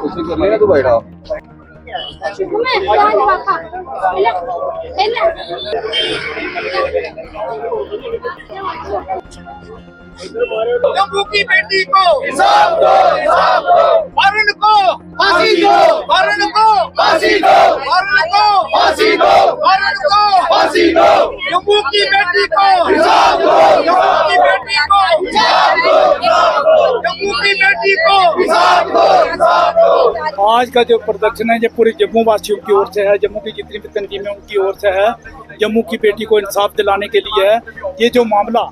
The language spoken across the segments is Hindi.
उसी कर लेना तू बैठा जम्मू की बेटी को इंसाफ दो, वरुण को फांसी दो, वरुण को फांसी दो, वरुण को फांसी दो, वरुण को फांसी दो। जम्मू की बेटी को इंसाफ दो, जम्मू की बेटी को इंसाफ दो, जम्मू की बेटी को इंसाफ दो, इंसाफ दो। आज का जो प्रदर्शन है ये पूरे जम्मू वासियों की ओर से है, जम्मू की जितनी भी तंजीमें उनकी ओर से है, जम्मू की बेटी को इंसाफ दिलाने के लिए है। ये जो मामला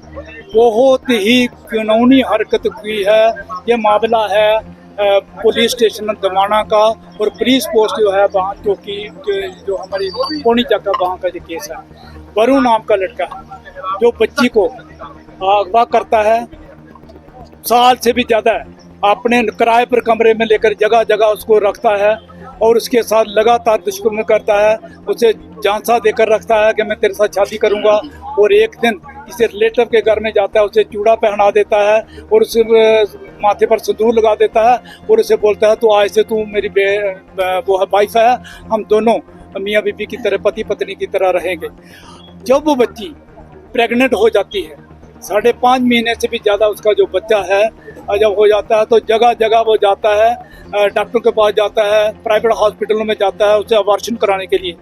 बहुत ही कानूनी हरकत हुई है, ये मामला है पुलिस स्टेशन दमाना का और पुलिस पोस्ट जो है वहाँ जो हमारी पौनी चक्का वहाँ का जो केस है। वरुण नाम का लड़का है जो बच्ची को अगवा करता है, साल से भी ज़्यादा है, अपने किराए पर कमरे में लेकर जगह जगह उसको रखता है और उसके साथ लगातार दुष्कर्म करता है, उसे झांसा देकर रखता है कि मैं तेरे साथ शादी करूंगा, और एक दिन किसी रिलेटिव के घर में जाता है, उसे चूड़ा पहना देता है और उसे माथे पर सिंदूर लगा देता है और उसे बोलता है तो आज से तू मेरी वो है वाइफ है, हम दोनों मियाँ बीबी की तरह पति पत्नी की तरह रहेंगे। जब वो बच्ची प्रेग्नेंट हो जाती है, 5.5 महीने से भी ज़्यादा उसका जो बच्चा है जब हो जाता है, तो जगह जगह वो जाता है, डॉक्टर के पास जाता है, प्राइवेट हॉस्पिटलों में जाता है उसे अबॉर्शन कराने के लिए।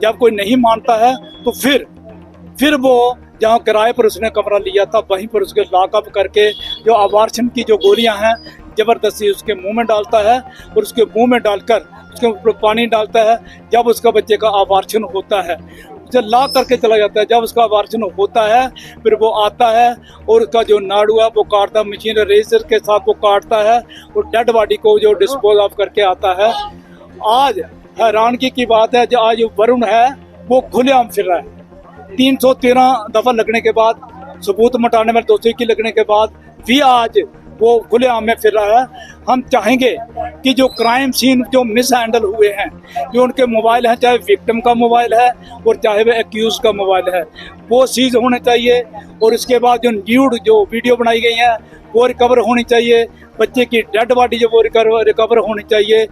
जब कोई नहीं मानता है तो फिर वो जहाँ किराए पर उसने कमरा लिया था वहीं पर उसके लॉकअप करके जो अबॉर्शन की जो गोलियां हैं ज़बरदस्ती उसके मुंह में डालता है और उसके मुंह में डालकर उसके ऊपर पानी डालता है। जब उसका बच्चे का अबॉर्शन होता है उसे ला करके चला जाता है। जब उसका अबॉर्शन होता है फिर वो आता है और उसका जो नाड़ू है वो काटता है, मशीन रेजर के साथ वो काटता है और डेड बॉडी को जो डिस्पोज ऑफ करके आता है। आज हैरानगी की बात है जो आज वरुण है वो खुलेआम फिर रहा है। 313 दफा लगने के बाद, सबूत मिटाने में 221 लगने के बाद भी आज वो खुलेआम में फिर रहा है। हम चाहेंगे कि जो क्राइम सीन जो मिस हैंडल हुए हैं, जो उनके मोबाइल हैं, चाहे विक्टिम का मोबाइल है और चाहे वह एक्यूज का मोबाइल है, वो सीज होने चाहिए और इसके बाद जो न्यूड जो वीडियो बनाई गई हैं वो रिकवर होनी चाहिए। बच्चे की डेड बॉडी जो वो रिकवर होनी चाहिए,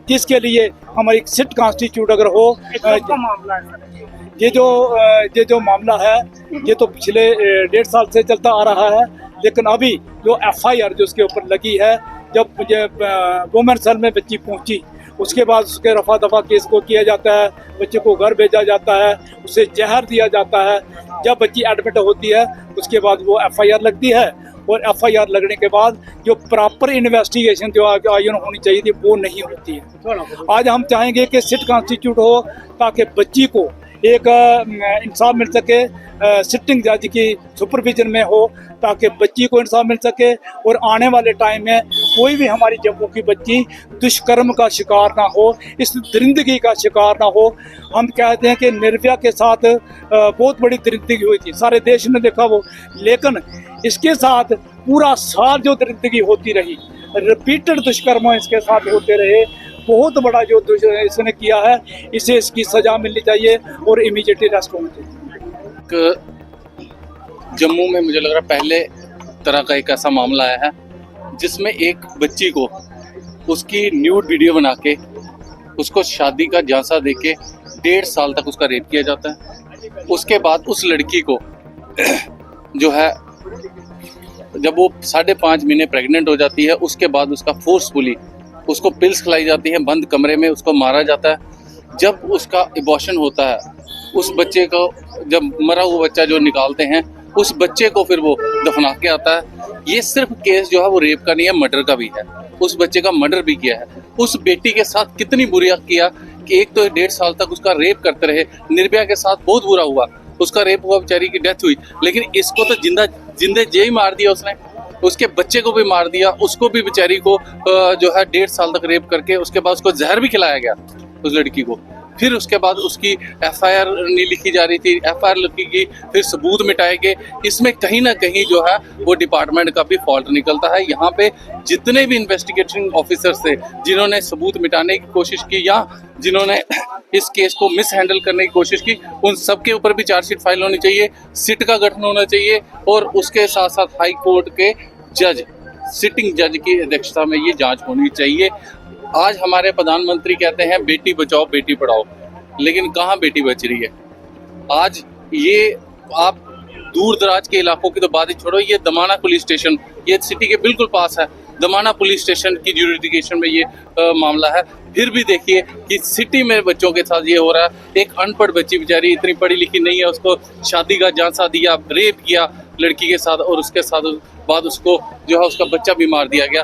जिसके लिए हमारी सिट कॉन्स्टिट्यूट अगर हो। ये जो मामला है ये तो पिछले 1.5 साल से चलता आ रहा है, लेकिन अभी जो FIR जो उसके ऊपर लगी है, जब वुमेन सेल में बच्ची पहुंची उसके बाद उसके रफा दफा केस को किया जाता है, बच्चे को घर भेजा जाता है, उसे जहर दिया जाता है। जब बच्ची एडमिट होती है उसके बाद वो FIR लगती है और FIR लगने के बाद जो प्रॉपर इन्वेस्टिगेशन जो आयोजन होनी चाहिए थी वो नहीं होती है। आज हम चाहेंगे कि सिट कॉन्स्टिट्यूट हो ताकि बच्ची को एक इंसाफ मिल सके, सिटिंग जज की सुपरविजन में हो ताकि बच्ची को इंसाफ मिल सके और आने वाले टाइम में कोई भी हमारी जम्मू की बच्ची दुष्कर्म का शिकार ना हो, इस दरिंदगी का शिकार ना हो। हम कहते हैं कि निर्भया के साथ बहुत बड़ी दरिंदगी हुई थी, सारे देश ने देखा वो, लेकिन इसके साथ पूरा साल जो दरिंदगी होती रही, रिपीटेड दुष्कर्म इसके साथ होते रहे, बहुत बड़ा जो इसने किया है, इसे इसकी सजा मिलनी चाहिए और इमीडिएटली अरेस्ट होना चाहिए। जम्मू में मुझे लग रहा है पहले तरह का एक ऐसा मामला आया है जिसमें एक बच्ची को उसकी न्यूड वीडियो बना के उसको शादी का झांसा देके 1.5 साल तक उसका रेप किया जाता है। उसके बाद उस लड़की को जो है जब वो 5.5 महीने प्रेग्नेंट हो जाती है उसके बाद उसका फोर्सफुली उसको पिल्स खिलाई जाती है, बंद कमरे में उसको मारा जाता है। जब उसका एबॉर्शन होता है, उस बच्चे को जब मरा हुआ बच्चा जो निकालते हैं उस बच्चे को फिर वो दफना के आता है। ये सिर्फ केस जो है वो रेप का नहीं है, मर्डर का भी है। उस बच्चे का मर्डर भी किया है। उस बेटी के साथ कितनी बुरा किया कि एक तो 1.5 साल तक उसका रेप करते रहे। निर्भया के साथ बहुत बुरा हुआ, उसका रेप हुआ, बेचारी की डेथ हुई, लेकिन इसको तो जिंदे जी मार दिया उसने। उसके बच्चे को भी मार दिया, उसको भी बेचारी को जो है 1.5 साल तक रेप करके उसके बाद उसको जहर भी खिलाया गया उस लड़की को। फिर उसके बाद उसकी FIR नहीं लिखी जा रही थी, FIR लिखी, फिर सबूत मिटाए गए। इसमें कहीं ना कहीं जो है वो डिपार्टमेंट का भी फॉल्ट निकलता है। यहाँ पे जितने भी इन्वेस्टिगेटिंग ऑफिसर्स थे जिन्होंने सबूत मिटाने की कोशिश की या जिन्होंने इस केस को मिस हैंडल करने की कोशिश की, उन सब के ऊपर भी चार्जशीट फाइल होनी चाहिए, सिट का गठन होना चाहिए और उसके साथ साथ हाई कोर्ट के जज सिटिंग जज की अध्यक्षता में ये जांच होनी चाहिए। आज हमारे प्रधानमंत्री कहते हैं बेटी बचाओ बेटी पढ़ाओ, लेकिन कहाँ बेटी बच रही है? आज ये आप दूर दराज के इलाकों की तो बात ही छोड़ो, ये दमाना पुलिस स्टेशन ये सिटी के बिल्कुल पास है, दमाना पुलिस स्टेशन की ज्यूरिडिक्शन में ये मामला है। फिर भी देखिए कि सिटी में बच्चों के साथ ये हो रहा है। एक अनपढ़ बच्ची बेचारी इतनी पढ़ी लिखी नहीं है, उसको शादी का झांसा दिया, रेप किया लड़की के साथ, और उसके साथ बाद उसको जो है उसका बच्चा भी मार दिया गया।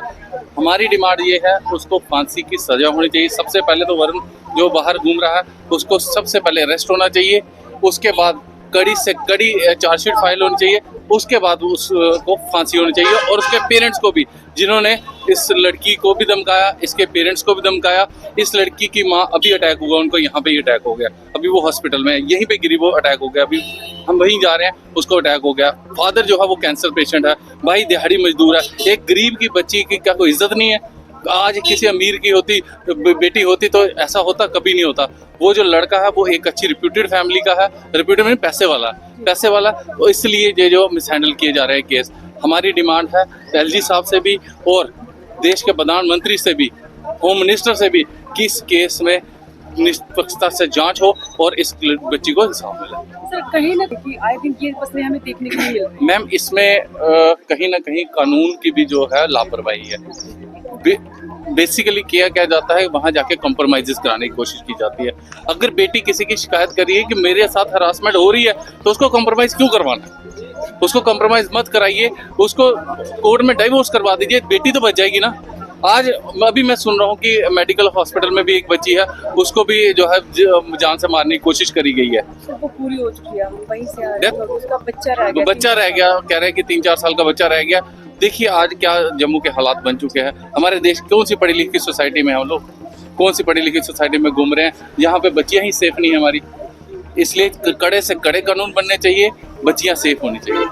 हमारी डिमांड ये है उसको फांसी की सजा होनी चाहिए। सबसे पहले तो वरुण जो बाहर घूम रहा है उसको सबसे पहले अरेस्ट होना चाहिए, उसके बाद कड़ी से कड़ी चार्जशीट फाइल होनी चाहिए, उसके बाद उसको फांसी होनी चाहिए। और उसके पेरेंट्स को भी, जिन्होंने इस लड़की को भी धमकाया, इसके पेरेंट्स को भी धमकाया। इस लड़की की माँ अभी अटैक हुआ, उनको यहाँ पे ही अटैक हो गया, अभी वो हॉस्पिटल में यहीं पे गिरी, वो अटैक हो गया, अभी हम वहीं जा रहे हैं, उसको अटैक हो गया। फादर जो है वो कैंसर पेशेंट है, भाई दिहाड़ी मजदूर है। एक गरीब की बच्ची की क्या कोई इज्जत नहीं है? आज किसी अमीर की होती बेटी होती तो ऐसा होता? कभी नहीं होता। वो जो लड़का है वो एक अच्छी रिप्यूटेड फैमिली का है, रिप्यूटेड में पैसे वाला, तो इसलिए ये जो मिसहैंडल किए जा रहे हैं केस। हमारी डिमांड है एलजी साहब से भी और देश के प्रधानमंत्री से भी, होम मिनिस्टर से भी, कि इस केस में निष्पक्षता से जांच हो और इस बच्ची को इंसाफ मिले। सर कहीं ना कहीं आई थिंक ये मसले हमें देखने को नहीं मिल रहे। मैम इसमें कहीं ना कहीं कानून की भी जो है लापरवाही है। बेसिकली क्या जाता है, वहां जाके कॉम्प्रोमाइजेस कराने की कोशिश की जाती है। अगर बेटी किसी की शिकायत कर रही है कि मेरे साथ हरासमेंट हो रही है, तो उसको कॉम्प्रोमाइज क्यों करवाना? उसको कॉम्प्रोमाइज मत कराइए, उसको कोर्ट में डाइवोर्स करवा दीजिए, बेटी तो बच जाएगी ना। आज अभी मैं सुन रहा हूँ कि मेडिकल हॉस्पिटल में भी एक बच्ची है, उसको भी जो है जान से मारने की कोशिश करी गई है। वो पूरी हो चुकी है, वहीं से आ रही है, उसका बच्चा रह गया, कह रहे हैं कि 3-4 साल का बच्चा रह गया। देखिए आज क्या जम्मू के हालात बन चुके हैं। हमारे देश कौन सी पढ़ी लिखी सोसाइटी में हम लोग, कौन सी पढ़ी लिखी सोसाइटी में घूम रहे हैं, यहाँ पे बच्चियाँ ही सेफ नहीं है हमारी। इसलिए कड़े से कड़े कानून बनने चाहिए, बच्चियाँ सेफ होनी चाहिए।